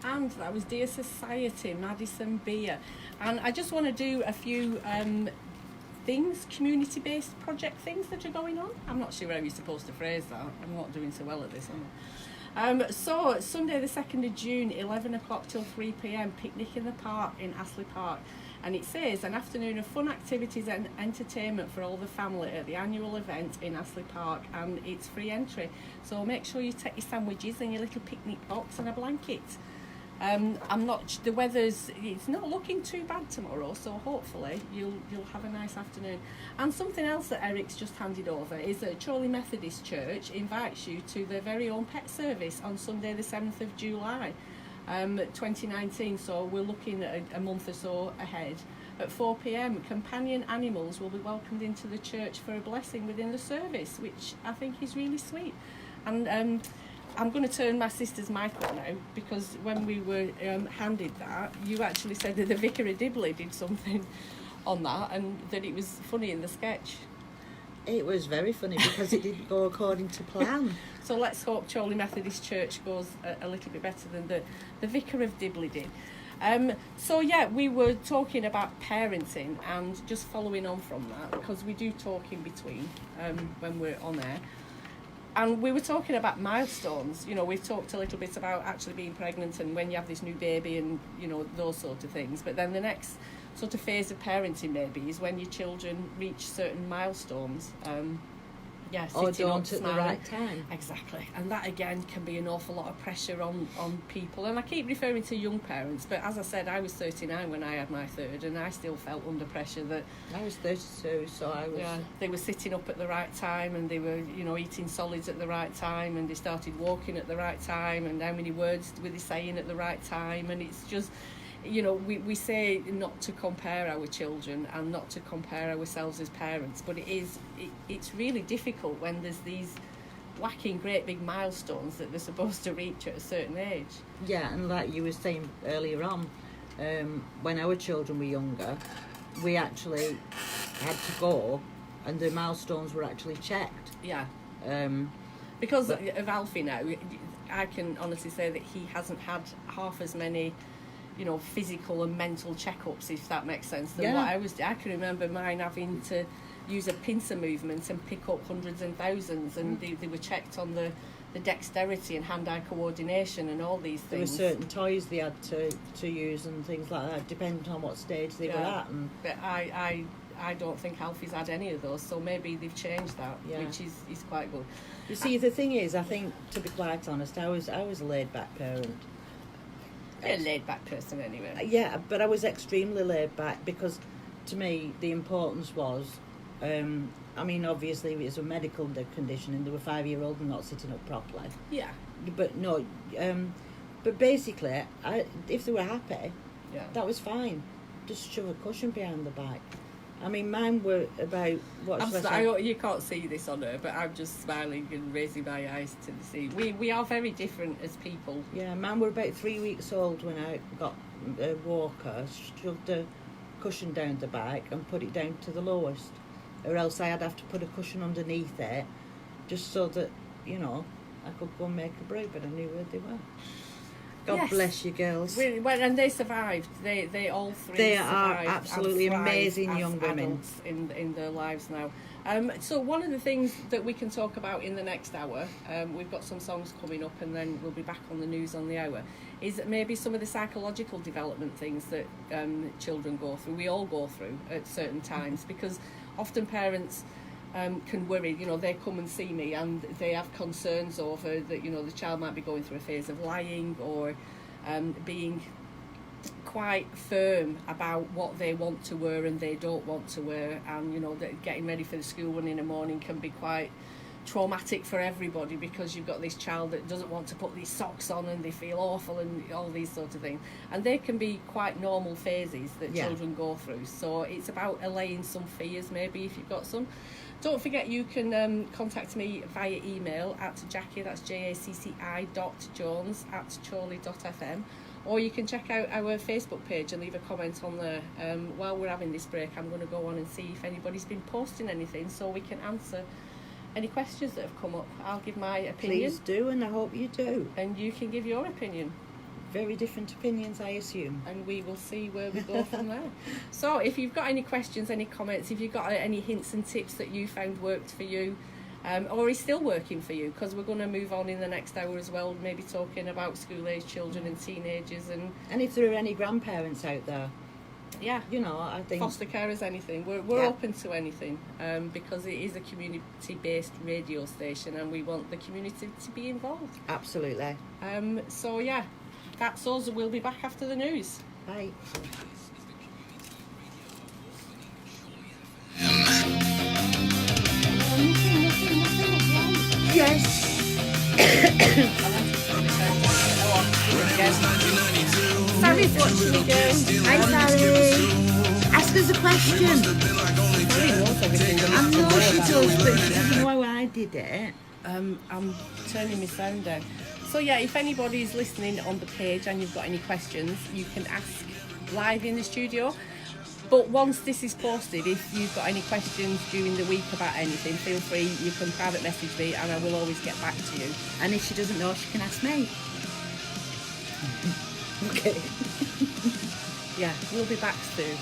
and that was Dear Society, Madison Beer. And I just want to do a few things, community-based project things that are going on. I'm not sure how you're supposed to phrase that. I'm not doing so well at this, am I? So Sunday the 2nd of June, 11 o'clock till 3 p.m, picnic in the park in Astley Park. And it says an afternoon of fun activities and entertainment for all the family at the annual event in Astley Park, and it's free entry. So make sure you take your sandwiches and your little picnic box and a blanket. The weather's, it's not looking too bad tomorrow, so hopefully you'll have a nice afternoon. And something else that Eric's just handed over is that Chorley Methodist Church invites you to their very own pet service on Sunday the 7th of July 2019, so we're looking at a month or so ahead. At 4 p.m, companion animals will be welcomed into the church for a blessing within the service, which I think is really sweet. And I'm going to turn my sister's mic on now, because when we were handed that, you actually said that the Vicar of Dibley did something on that, and that it was funny in the sketch. It was very funny because it didn't go according to plan. So let's hope Chorley Methodist Church goes a little bit better than the Vicar of Dibley did. So yeah, we were talking about parenting, and just following on from that, because we do talk in between when we're on air. And we were talking about milestones. You know, we've talked a little bit about actually being pregnant and when you have this new baby and, you know, those sort of things. But then the next sort of phase of parenting maybe is when your children reach certain milestones. Or don't at the right time. Exactly. And that again can be an awful lot of pressure on people. And I keep referring to young parents, but as I said, I was 39 when I had my third, and I still felt under pressure that I was 32, so I was... Yeah, they were sitting up at the right time, and they were, you know, eating solids at the right time, and they started walking at the right time, and how many words were they saying at the right time. And it's just, you know, we say not to compare our children and not to compare ourselves as parents, but it's really difficult when there's these whacking great big milestones that they're supposed to reach at a certain age. Yeah, and like you were saying earlier on, when our children were younger, we actually had to go, and the milestones were actually checked. Yeah. Because of Alfie now, I can honestly say that he hasn't had half as many, you know, physical and mental checkups, if that makes sense, than what I can remember mine having to use a pincer movement and pick up hundreds and thousands, and they were checked on the dexterity and hand-eye coordination and all these things. There were certain toys they had to use and things like that, depending on what stage they were at. And but I don't think Alfie's had any of those, so maybe they've changed that, which is quite good. You see, the thing is, I think, to be quite honest, I was a laid-back parent. A laid-back person anyway. Yeah, but I was extremely laid-back, because to me the importance was, I mean, obviously it was a medical condition and they were 5-year-old and not sitting up properly. Yeah. But no, but basically, if they were happy, that was fine. Just shove a cushion behind the back. I mean, mine were about, you can't see this on her, but I'm just smiling and raising my eyes to the sea. We are very different as people. Yeah, mine were about 3 weeks old when I got a walker, shoved a cushion down the back and put it down to the lowest. Or else I'd have to put a cushion underneath it, just so that, you know, I could go and make a brew, but I knew where they were. God bless you, girls. And they survived. They all three. They survived. are absolutely amazing young women in their lives now. So one of the things that we can talk about in the next hour, we've got some songs coming up, and then we'll be back on the news on the hour, is maybe some of the psychological development things that children go through. We all go through at certain times, because often parents can worry, you know, they come and see me and they have concerns over that, you know, the child might be going through a phase of lying, or being quite firm about what they want to wear and they don't want to wear, and, you know, that getting ready for the school run in the morning can be quite traumatic for everybody, because you've got this child that doesn't want to put these socks on and they feel awful and all these sorts of things, and they can be quite normal phases that children go through. So it's about allaying some fears, maybe, if you've got some. Don't forget, you can contact me via email at Jackie, that's jacci.jones@chorley.fm, or you can check out our Facebook page and leave a comment on there. While we're having this break, I'm going to go on and see if anybody's been posting anything, so we can answer any questions that have come up. I'll give my opinion. Please do, and I hope you do. And you can give your opinion. very different opinions, I assume. And we will see where we go from there. So if you've got any questions, any comments, if you've got any hints and tips that you found worked for you, or is still working for you, because we're going to move on in the next hour as well, maybe talking about school-age children and teenagers. And if there are any grandparents out there, yeah, you know, I think foster carers, anything. We're open to anything, because it is a community-based radio station and we want the community to be involved. Absolutely. So yeah, that's us. We'll be back after the news. Bye. Yes. Sally's watching me go. Hi, Sally. Ask us a question. Sally knows everything. I know she does, but she doesn't know how I did it. I'm turning my sound down. So yeah, if anybody's listening on the page and you've got any questions, you can ask live in the studio. But once this is posted, if you've got any questions during the week about anything, feel free, you can private message me and I will always get back to you. And if she doesn't know, she can ask me. Okay. Yeah, we'll be back soon.